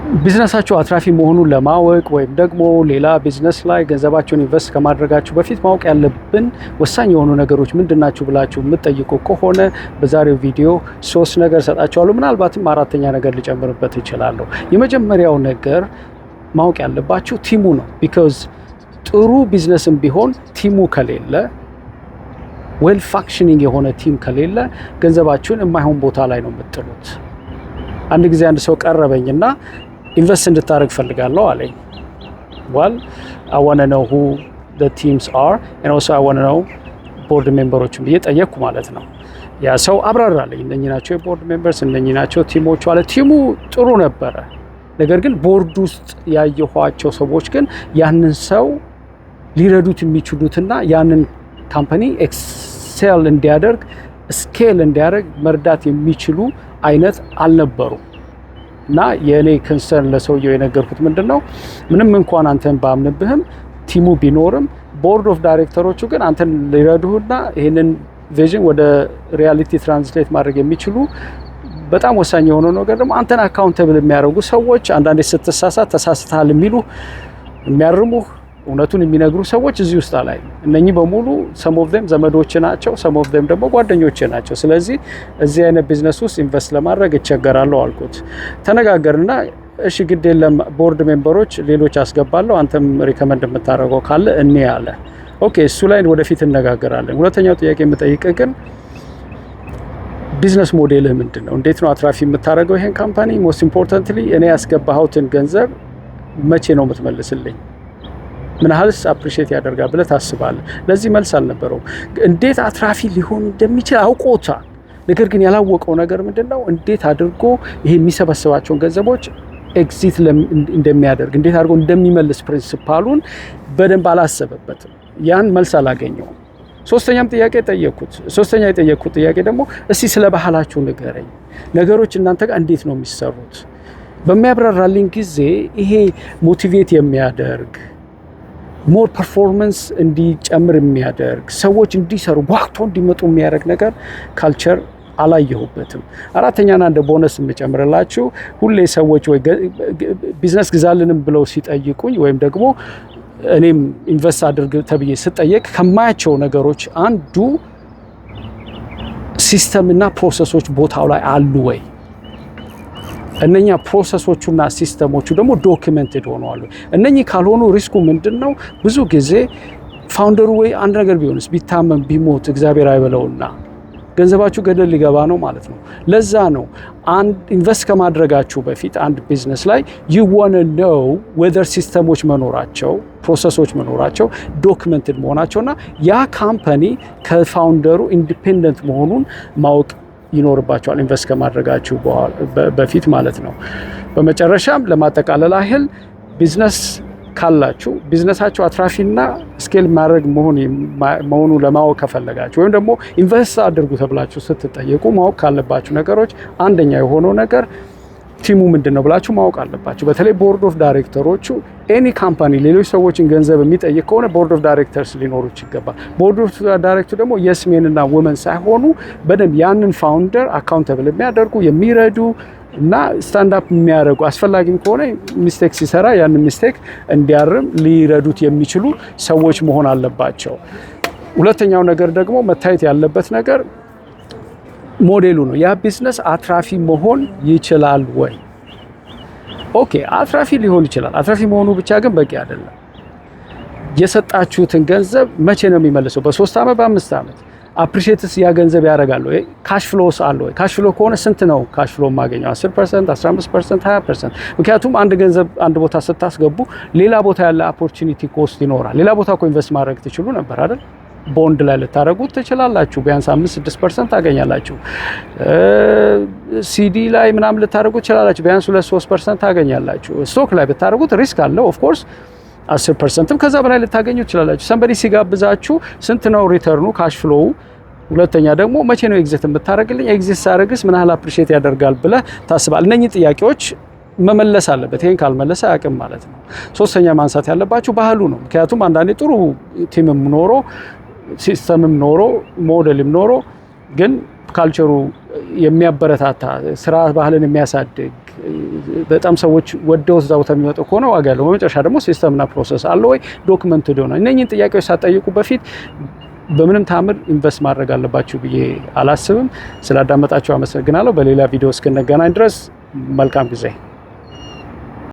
ቢዝነሳችሁ አትራፊ መሆኑን ለማወቅ ወይም ደግሞ ሌላ ቢዝነስ ላይ ገንዘባችሁን ኢንቨስት ከማድረጋችሁ በፊት ማወቅ ያለብን ወሳኝ የሆኑ ነገሮች ምንድናችሁ ብላችሁ የምትጠይቁ ከሆነ በዛሬው ቪዲዮ 3 ነገር ሰጣችኋለሁ። ምናልባትም አራተኛ ነገር ልጨምርበት እችላለሁ። የመጀመሪያው ነገር ማወቅ ያለባችሁ ቲሙ ነው። ቢኮዝ ጥሩ ቢዝነስም ቢሆን ቲሙ ከሌለ ዌል ፋንክሽኒንግ የሆነ ቲም ከሌለ ገንዘባችሁን የማይሆን ቦታ ላይ ነው የምትጥሉት። አንድ ጊዜ አንድ ሰው ቀረበኝና ኢንቨስት እንድታደርግ ፈልጋለሁ አለኝ። well I want to know who the teams are and also I want to know board members ብዬ ጠየቅኩ ማለት ነው። ያ ሰው አብራራለኝ። እነኚህ ናቸው የቦርድ ሜምበርስ፣ እነኚህ ናቸው ቲሞቹ አለ። ቲሙ ጥሩ ነበረ፣ ነገር ግን ቦርድ ውስጥ ያየኋቸው ሰዎች ግን ያንን ሰው ሊረዱት የሚችሉትና ያንን ካምፓኒ ኤክሴል እንዲያደርግ ስኬል እንዲያደርግ መርዳት የሚችሉ አይነት አልነበሩ። እና የኔ ኮንሰርን ለሰውየው የነገርኩት ምንድነው ምንም እንኳን አንተን ባምንብህም ቲሙ ቢኖርም ቦርድ ኦፍ ዳይሬክተሮቹ ግን አንተን ሊረዱህና ይሄንን ቪዥን ወደ ሪያሊቲ ትራንስሌት ማድረግ የሚችሉ በጣም ወሳኝ የሆነ ነገር ደግሞ አንተን አካውንተብል የሚያደርጉ ሰዎች፣ አንዳንዴ ስትሳሳት ተሳስተሃል የሚያርሙ እውነቱን የሚነግሩ ሰዎች እዚህ ውስጥ ላይ እነኚህ በሙሉ some of them ዘመዶች ናቸው፣ some of them ደግሞ ጓደኞች ናቸው። ስለዚህ እዚህ አይነት ቢዝነስ ውስጥ ኢንቨስት ለማድረግ እቸገራለሁ አልኩት። ተነጋገርና እሺ ግድ የለም ቦርድ ሜምበሮች ሌሎች አስገባለሁ፣ አንተም ሪከመንድ የምታደርገው ካለ እኔ አለ። ኦኬ እሱ ላይ ወደፊት እነጋገራለን። ሁለተኛው ጥያቄ የምጠይቅህ ግን ቢዝነስ ሞዴልህ ምንድነው? እንዴት ነው አትራፊ የምታደርገው ይሄን ካምፓኒ? ሞስት ኢምፖርታንትሊ እኔ ያስገባሁትን ገንዘብ መቼ ነው የምትመልስልኝ? ምን ያህልስ አፕሪሺየት ያደርጋል ብለህ ታስባለህ? ለዚህ መልስ አልነበረው። እንዴት አትራፊ ሊሆን እንደሚችል አውቆታል። ነገር ግን ያላወቀው ነገር ምንድነው እንዴት አድርጎ ይሄ የሚሰበስባቸውን ገንዘቦች ኤግዚት እንደሚያደርግ እንዴት አድርጎ እንደሚመልስ ፕሪንሲፓሉን በደንብ አላሰበበትም። ያን መልስ አላገኘውም። ሶስተኛም ጥያቄ ጠየቅኩት። ሶስተኛ የጠየቅኩት ጥያቄ ደግሞ እስቲ ስለ ባህላችሁ ንገረኝ፣ ነገሮች እናንተ ጋር እንዴት ነው የሚሰሩት? በሚያብራራልኝ ጊዜ ይሄ ሞቲቬት የሚያደርግ ሞር ፐርፎርማንስ እንዲጨምር የሚያደርግ ሰዎች እንዲሰሩ ጓግቶ እንዲመጡ የሚያደርግ ነገር ካልቸር አላየሁበትም። አራተኛና እንደ ቦነስ የምጨምርላችሁ ሁሌ ሰዎች ወይ ቢዝነስ ግዛልንም ብለው ሲጠይቁኝ ወይም ደግሞ እኔም ኢንቨስት አድርግ ተብዬ ስጠየቅ ከማያቸው ነገሮች አንዱ ሲስተም እና ፕሮሰሶች ቦታው ላይ አሉ ወይ? እነኛ ፕሮሰሶቹና ሲስተሞቹ ደግሞ ዶክመንትድ ሆነዋል። እነኚህ ካልሆኑ ሪስኩ ምንድነው? ብዙ ጊዜ ፋውንደሩ ወይ አንድ ነገር ቢሆንስ ቢታመም ቢሞት እግዚአብሔር አይበለውና ገንዘባችሁ ገደል ሊገባ ነው ማለት ነው። ለዛ ነው አንድ ኢንቨስት ከማድረጋችሁ በፊት አንድ ቢዝነስ ላይ you want to know whether ሲስተሞች መኖራቸው፣ ፕሮሰሶች መኖራቸው፣ ዶክመንትድ መሆናቸውና ያ ካምፓኒ ከፋውንደሩ ኢንዲፔንደንት መሆኑን ማወቅ ይኖርባቸዋል ኢንቨስት ከማድረጋችሁ በፊት ማለት ነው። በመጨረሻም ለማጠቃለል ያህል ቢዝነስ ካላችሁ ቢዝነሳችሁ አትራፊና ስኬል ማድረግ መሆኑ ለማወቅ ከፈለጋችሁ ወይም ደግሞ ኢንቨስት አድርጉ ተብላችሁ ስትጠየቁ ማወቅ ካለባችሁ ነገሮች አንደኛ የሆነው ነገር ቲሙ ምንድነው ብላችሁ ማወቅ አለባችሁ። በተለይ ቦርድ ኦፍ ዳይሬክተሮቹ ኤኒ ካምፓኒ ሌሎች ሰዎችን ገንዘብ የሚጠይቅ ከሆነ ቦርድ ኦፍ ዳይሬክተርስ ሊኖሩት ይገባል። ቦርድ ኦፍ ዳይሬክተር ደግሞ የስሜን እና ወመን ሳይሆኑ በደንብ ያንን ፋውንደር አካውንተብል የሚያደርጉ የሚረዱ እና ስታንድ አፕ የሚያደርጉ አስፈላጊም ከሆነ ሚስቴክ ሲሰራ ያንን ሚስቴክ እንዲያርም ሊረዱት የሚችሉ ሰዎች መሆን አለባቸው። ሁለተኛው ነገር ደግሞ መታየት ያለበት ነገር ሞዴሉ ነው። ያ ቢዝነስ አትራፊ መሆን ይችላል ወይ? ኦኬ አትራፊ ሊሆን ይችላል። አትራፊ መሆኑ ብቻ ግን በቂ አይደለም። የሰጣችሁትን ገንዘብ መቼ ነው የሚመልሰው? በ3 ዓመት በ5 ዓመት አፕሪሺየትስ ያ ገንዘብ ያደርጋል ወይ? ካሽ ፍሎስ አለ ወይ? ካሽ ፍሎ ከሆነ ስንት ነው ካሽ ፍሎ የማገኘው? 10%፣ 15%፣ 20%። ምክንያቱም አንድ ገንዘብ አንድ ቦታ ስታስገቡ ሌላ ቦታ ያለ ኦፖርቹኒቲ ኮስት ይኖራል። ሌላ ቦታ እኮ ኢንቨስት ማድረግ ትችሉ ነበር አይደል? ቦንድ ላይ ልታደርጉት ትችላላችሁ፣ ቢያንስ 5-6% ታገኛላችሁ። ሲዲ ላይ ምናምን ልታደርጉት ትችላላችሁ፣ ቢያንስ 2-3% ታገኛላችሁ። ስቶክ ላይ ብታደርጉት ሪስክ አለው ኦፍ ኮርስ 10%ም ከዛ በላይ ልታገኙ ትችላላችሁ። ሰንበዲ ሲጋብዛችሁ ስንት ነው ሪተርኑ ካሽ ፍሎው? ሁለተኛ ደግሞ መቼ ነው ኤግዚት የምታደርግልኝ? ኤግዚት ሳደርግስ ምን ያህል አፕሪሺየት ያደርጋል ብለህ ታስባለህ? እነኚህ ጥያቄዎች መመለስ አለበት። ይሄን ካልመለሰ አያውቅም ማለት ነው። ሶስተኛ ማንሳት ያለባችሁ ባህሉ ነው። ምክንያቱም አንዳንዴ ጥሩ ቲምም ኖሮ ሲስተምም ኖሮ ሞዴልም ኖሮ ግን ካልቸሩ የሚያበረታታ ስራ ባህልን የሚያሳድግ በጣም ሰዎች ወደው እዛ ቦታ የሚመጡ ከሆነ ዋጋ ያለው። በመጨረሻ ደግሞ ሲስተምና ፕሮሰስ አለ ወይ ዶክመንት ሆነ። እነኚህን ጥያቄዎች ሳትጠይቁ በፊት በምንም ታምር ኢንቨስት ማድረግ አለባችሁ ብዬ አላስብም። ስላዳመጣችሁ አመሰግናለሁ። በሌላ ቪዲዮ እስክንገናኝ ድረስ መልካም ጊዜ